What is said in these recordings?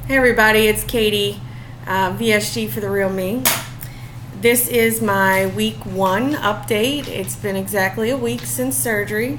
Hey everybody, it's Katie, VSG for the real me. This is my week 1 update. It's been exactly a week since surgery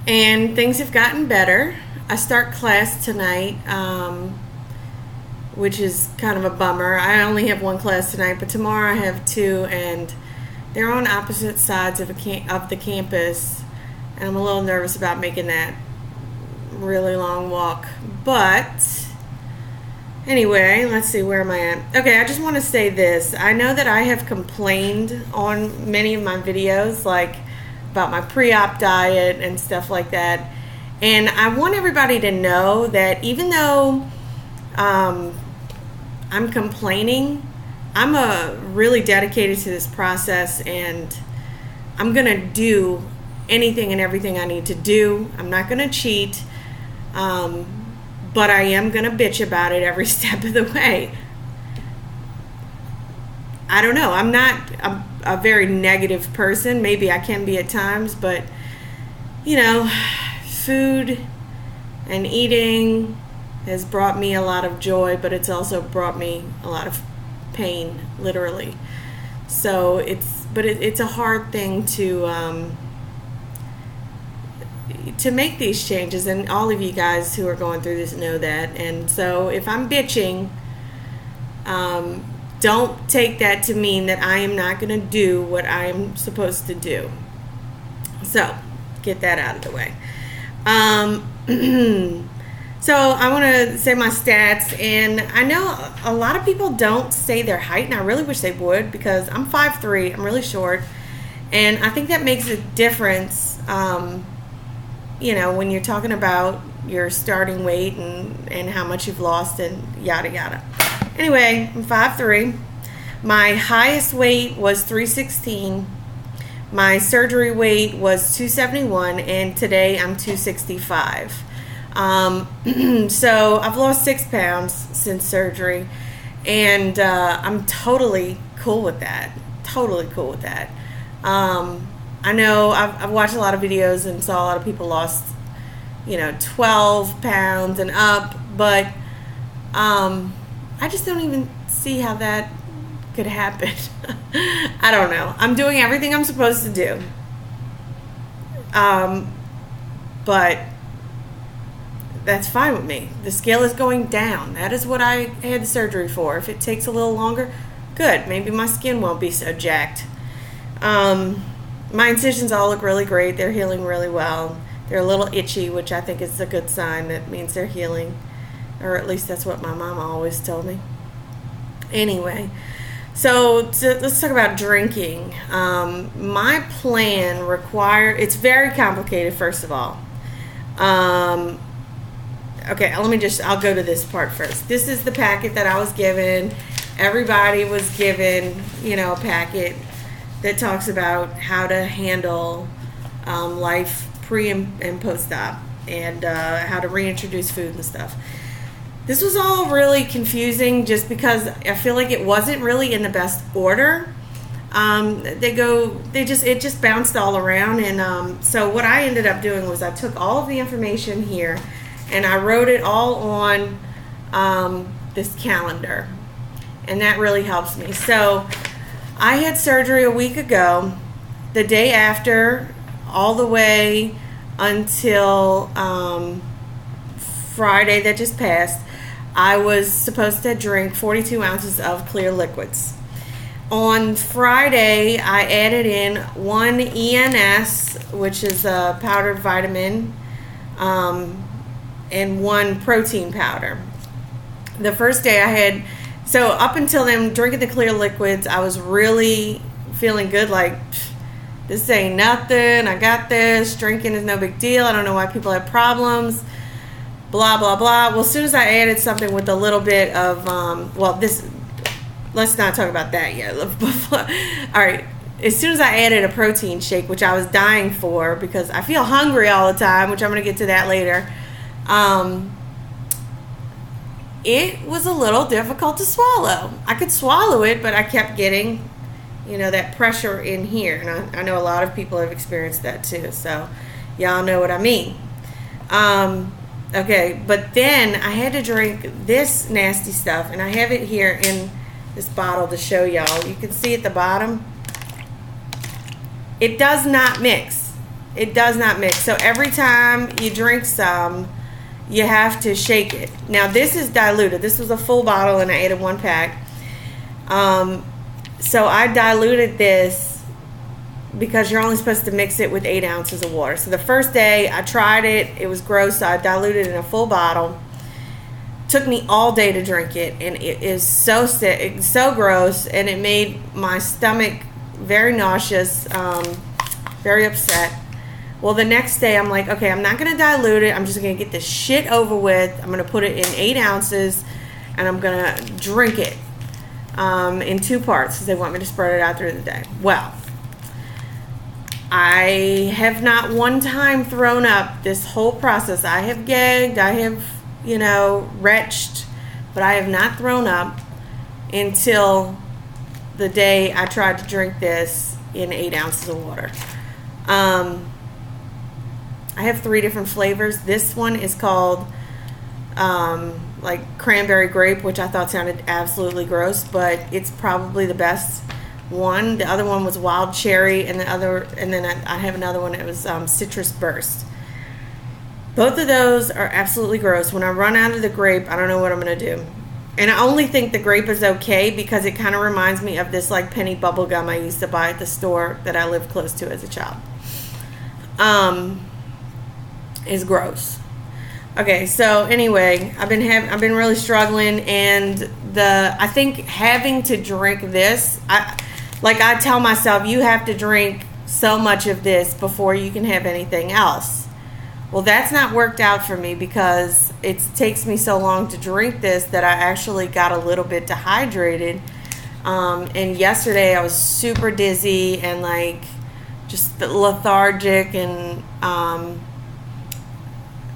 and things have gotten better. I start class tonight, which is kind of a bummer. I only have 1 class tonight, but tomorrow I have 2 and they're on opposite sides of the campus, and I'm a little nervous about making that really long walk. But anyway, let's see, where am I at? Okay, I just want to say this. I know that I have complained on many of my videos, like about my pre-op diet and stuff like that. And I want everybody to know that even though I'm complaining, I'm really dedicated to this process, and I'm going to do anything and everything I need to do. I'm not going to cheat. But I am going to bitch about it every step of the way. I don't know. I'm not a very negative person. Maybe I can be at times, but, you know, food and eating has brought me a lot of joy, but it's also brought me a lot of pain, literally. So it's a hard thing to make these changes, and all of you guys who are going through this know that. And so if I'm bitching, don't take that to mean that I am not going to do what I am supposed to do. So get that out of the way. So I want to say my stats, and I know a lot of people don't say their height, and I really wish they would, because I'm 5'3", I'm really short, and I think that makes a difference. You know, when you're talking about your starting weight and how much you've lost and yada yada. Anyway, I'm 5'3". My highest weight was 316. My surgery weight was 271, and today I'm 265. So I've lost 6 pounds since surgery, and I'm totally cool with that. Totally cool with that. I know I've watched a lot of videos and saw a lot of people lost, 12 pounds and up, but I just don't even see how that could happen. I don't know. I'm doing everything I'm supposed to do. But that's fine with me. The scale is going down. That is what I had the surgery for. If it takes a little longer, good. Maybe my skin won't be so jacked. My incisions all look really great. They're healing really well. They're a little itchy, which I think is a good sign. That means they're healing. Or at least that's what my mama always told me. Anyway, so let's talk about drinking. My plan it's very complicated, first of all. Okay, I'll go to this part first. This is the packet that I was given. Everybody was given, a packet that talks about how to handle life pre and post-op, and how to reintroduce food and stuff. This was all really confusing just because I feel like it wasn't really in the best order. It just bounced all around, and so what I ended up doing was I took all of the information here and I wrote it all on this calendar, and that really helps me. So I had surgery a week ago. The day after, all the way until Friday that just passed, I was supposed to drink 42 ounces of clear liquids. On Friday, I added in 1 ENS, which is a powdered vitamin, and 1 protein powder. The first day so up until then, drinking the clear liquids, I was really feeling good, like, this ain't nothing, I got this, drinking is no big deal, I don't know why people have problems, blah, blah, blah. Well, as soon as I added something with a little bit of, let's not talk about that yet. All right, as soon as I added a protein shake, which I was dying for because I feel hungry all the time, which I'm going to get to that later, it was a little difficult to swallow. I could swallow it, but I kept getting, that pressure in here. And I know a lot of people have experienced that too. So y'all know what I mean. Okay, but then I had to drink this nasty stuff, and I have it here in this bottle to show y'all. You can see at the bottom, it does not mix. It does not mix. So every time you drink some, you have to shake it. Now this is diluted. This was a full bottle, and I ate a 1-pack. So I diluted this because you're only supposed to mix it with 8 ounces of water. So the first day I tried it, it was gross, so I diluted it in a full bottle. Took me all day to drink it, and it is so sick, so gross, and it made my stomach very nauseous, very upset. Well, the next day I'm like, okay, I'm not going to dilute it. I'm just going to get this shit over with. I'm going to put it in 8 ounces, and I'm going to drink it in 2 parts because they want me to spread it out through the day. Well, I have not one time thrown up this whole process. I have gagged, I have, retched, but I have not thrown up until the day I tried to drink this in 8 ounces of water. I have 3 different flavors. This one is called like cranberry grape, which I thought sounded absolutely gross, but it's probably the best one. The other one was wild cherry, and then I have another one that was citrus burst. Both of those are absolutely gross. When I run out of the grape, I don't know what I'm going to do. And I only think the grape is okay because it kind of reminds me of this like penny bubble gum I used to buy at the store that I lived close to as a child. Is gross. Okay, so anyway, I've been really struggling, and I think having to drink this, I tell myself, you have to drink so much of this before you can have anything else. Well, that's not worked out for me because it takes me so long to drink this that I actually got a little bit dehydrated. And yesterday I was super dizzy and like just lethargic, and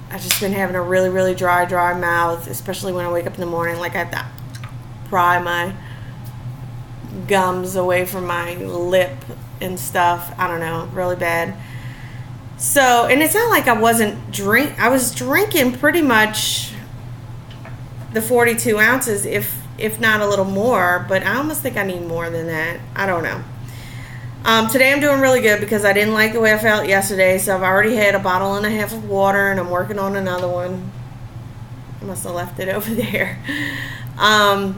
I've just been having a really, really dry mouth, especially when I wake up in the morning. Like I have to pry my gums away from my lip and stuff. I don't know, really bad. So, and it's not like I was drinking pretty much the 42 ounces, if not a little more, but I almost think I need more than that. I don't know. Today I'm doing really good because I didn't like the way I felt yesterday, so I've already had a bottle and a half of water, and I'm working on another one. I must have left it over there. I'm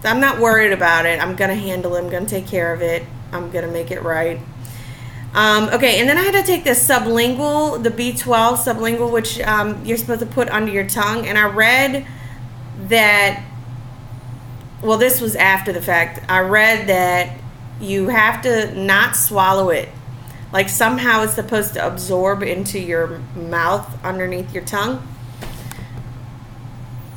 not worried about it. I'm going to handle it. I'm going to take care of it. I'm going to make it right. Okay, and then I had to take this sublingual, the B12 sublingual, which you're supposed to put under your tongue. And I read that, well, this was after the fact. I read that you have to not swallow it. Like somehow it's supposed to absorb into your mouth underneath your tongue.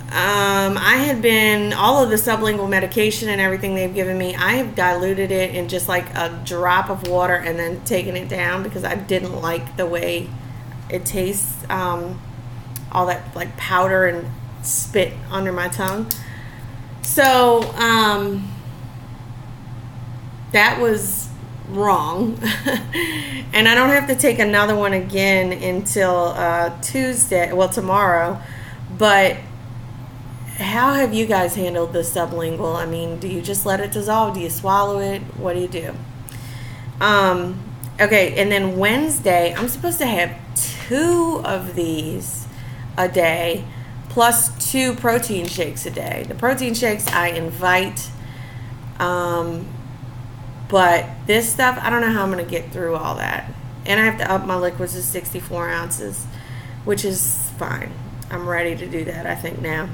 I had been, all of the sublingual medication and everything they've given me, I have diluted it in just like a drop of water and then taken it down because I didn't like the way it tastes, all that like powder and spit under my tongue. So, that was wrong. And I don't have to take another one again until Tuesday, well, tomorrow. But how have you guys handled the sublingual? I mean, do you just let it dissolve? Do you swallow it? What do you do? Okay, and then Wednesday, I'm supposed to have 2 of these a day, plus 2 protein shakes a day. The protein shakes I invite, but this stuff, I don't know how I'm going to get through all that. And I have to up my liquids to 64 ounces, which is fine. I'm ready to do that, I think, now.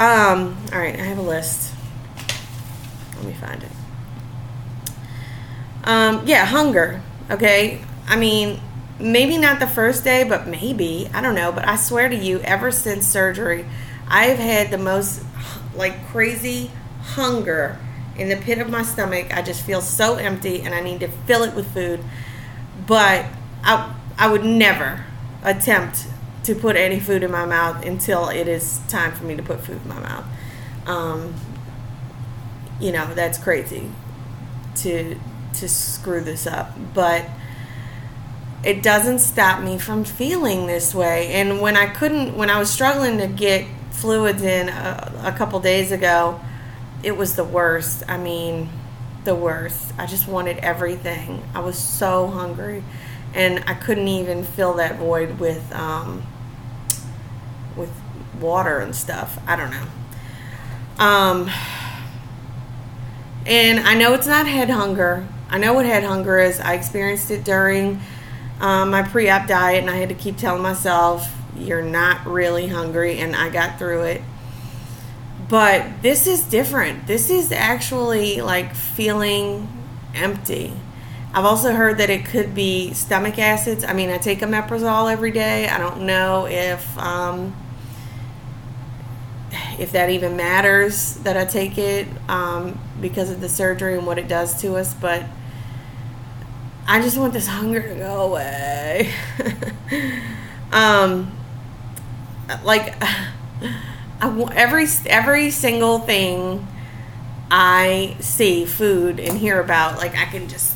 All right, I have a list. Let me find it. Yeah, hunger. Okay. I mean, maybe not the first day, but maybe. I don't know. But I swear to you, ever since surgery, I've had the most like crazy hunger in the pit of my stomach. I just feel so empty and I need to fill it with food. But I would never attempt to put any food in my mouth until it is time for me to put food in my mouth. That's crazy to screw this up. But it doesn't stop me from feeling this way. And when I was struggling to get fluids in a couple days ago, it was the worst. I mean, the worst. I just wanted everything. I was so hungry, and I couldn't even fill that void with water and stuff. I don't know. And I know it's not head hunger. I know what head hunger is. I experienced it during my pre-op diet, and I had to keep telling myself, you're not really hungry, and I got through it. But this is different. This is actually like feeling empty. I've also heard that it could be stomach acids. I mean, I take omeprazole every day. I don't know if that even matters that I take it because of the surgery and what it does to us, but I just want this hunger to go away. Every single thing I see, food, and hear about, like, I can just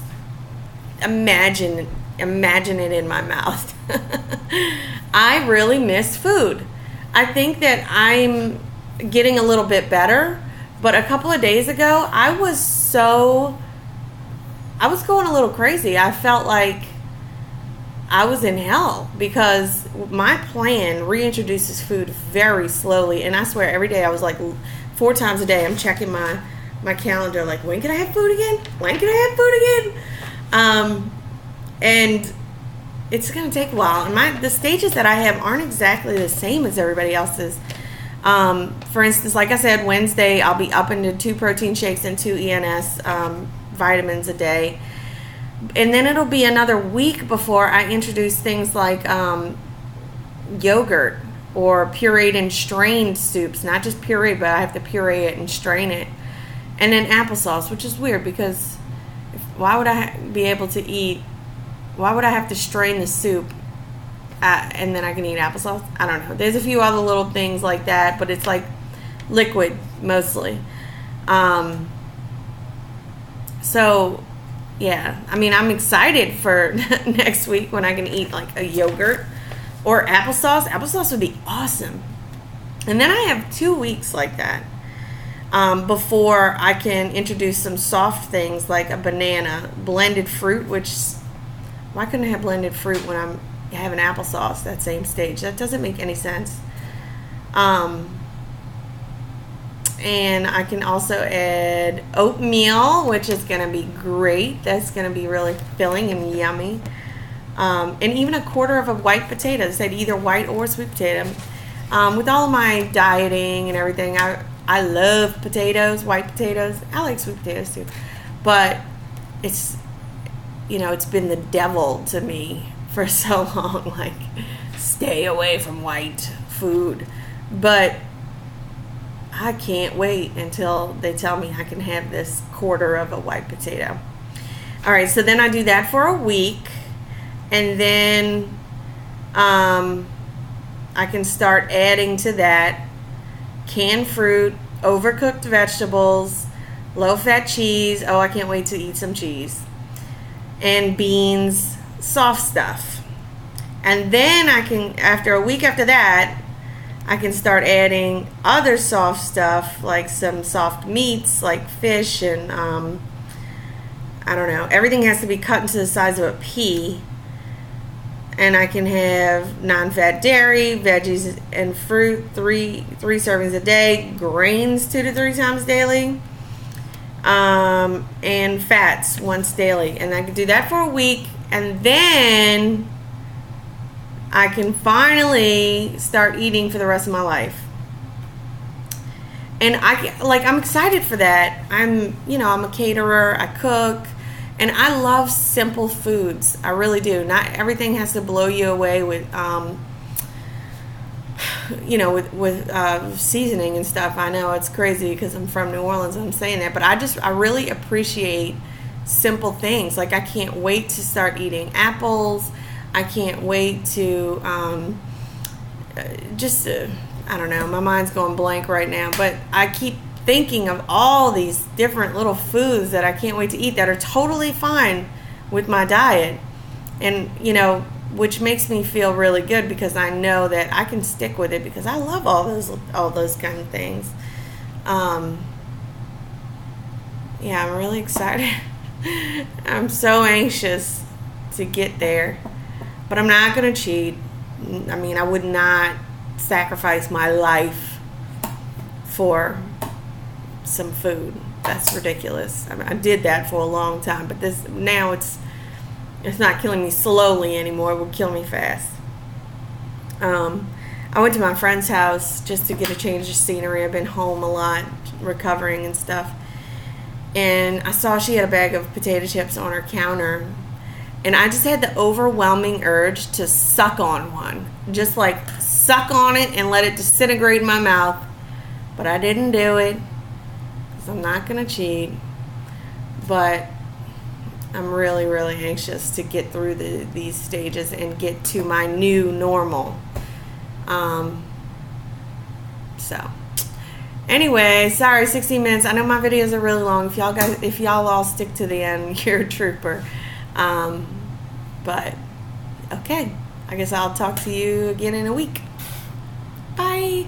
imagine it in my mouth. I really miss food. I think that I'm getting a little bit better, but a couple of days ago, I was going a little crazy. I felt like I was in hell because my plan reintroduces food very slowly, and I swear every day I was like 4 times a day I'm checking my calendar, like, when can I have food again? When can I have food again? And it's going to take a while, and the stages that I have aren't exactly the same as everybody else's. For instance, like I said, Wednesday I'll be up into 2 protein shakes and 2 ENS vitamins a day. And then it'll be another week before I introduce things like yogurt or pureed and strained soups. Not just pureed, but I have to puree it and strain it. And then applesauce, which is weird because why would I have to strain the soup and then I can eat applesauce? I don't know. There's a few other little things like that, but it's like liquid mostly. So, yeah. I mean, I'm excited for next week when I can eat like a yogurt or applesauce. Applesauce would be awesome. And then I have 2 weeks like that before I can introduce some soft things like a banana, blended fruit, which... Why couldn't I have blended fruit when I'm having applesauce that same stage? That doesn't make any sense. And I can also add oatmeal, which is going to be great. That's going to be really filling and yummy. And even a quarter of a white potato. I said either white or sweet potato. With all of my dieting and everything, I love potatoes, white potatoes. I like sweet potatoes too. But it's been the devil to me for so long, like, stay away from white food. But I can't wait until they tell me I can have this quarter of a white potato. All right, so then I do that for a week, and then I can start adding to that canned fruit, overcooked vegetables, low-fat cheese. Oh, I can't wait to eat some cheese. And beans, soft stuff. And then I can, after a week after that, I can start adding other soft stuff like some soft meats like fish and I don't know. Everything has to be cut into the size of a pea. And I can have non-fat dairy, veggies, and fruit 3 servings a day, grains 2 to 3 times daily. And fats once daily, and I can do that for a week, and then I can finally start eating for the rest of my life. And I'm excited for that. I'm a caterer, I cook, and I love simple foods. I really do. Not everything has to blow you away with seasoning and stuff. I know it's crazy because I'm from New Orleans and I'm saying that, but I really appreciate simple things. Like, I can't wait to start eating apples. I can't wait to I don't know, my mind's going blank right now, but I keep thinking of all these different little foods that I can't wait to eat that are totally fine with my diet. And, which makes me feel really good because I know that I can stick with it because I love all those kind of things. Yeah, I'm really excited. I'm so anxious to get there. But I'm not going to cheat. I mean, I would not sacrifice my life for some food. That's ridiculous. I mean, I did that for a long time, but now it's not killing me slowly anymore. It will kill me fast. I went to my friend's house just to get a change of scenery. I've been home a lot, recovering and stuff. And I saw she had a bag of potato chips on her counter. And I just had the overwhelming urge to suck on one. Just like suck on it and let it disintegrate in my mouth. But I didn't do it because I'm not going to cheat. But I'm really, really anxious to get through these stages and get to my new normal. So, anyway, sorry, 16 minutes. I know my videos are really long. If y'all all stick to the end, you're a trooper. But okay, I guess I'll talk to you again in a week. Bye.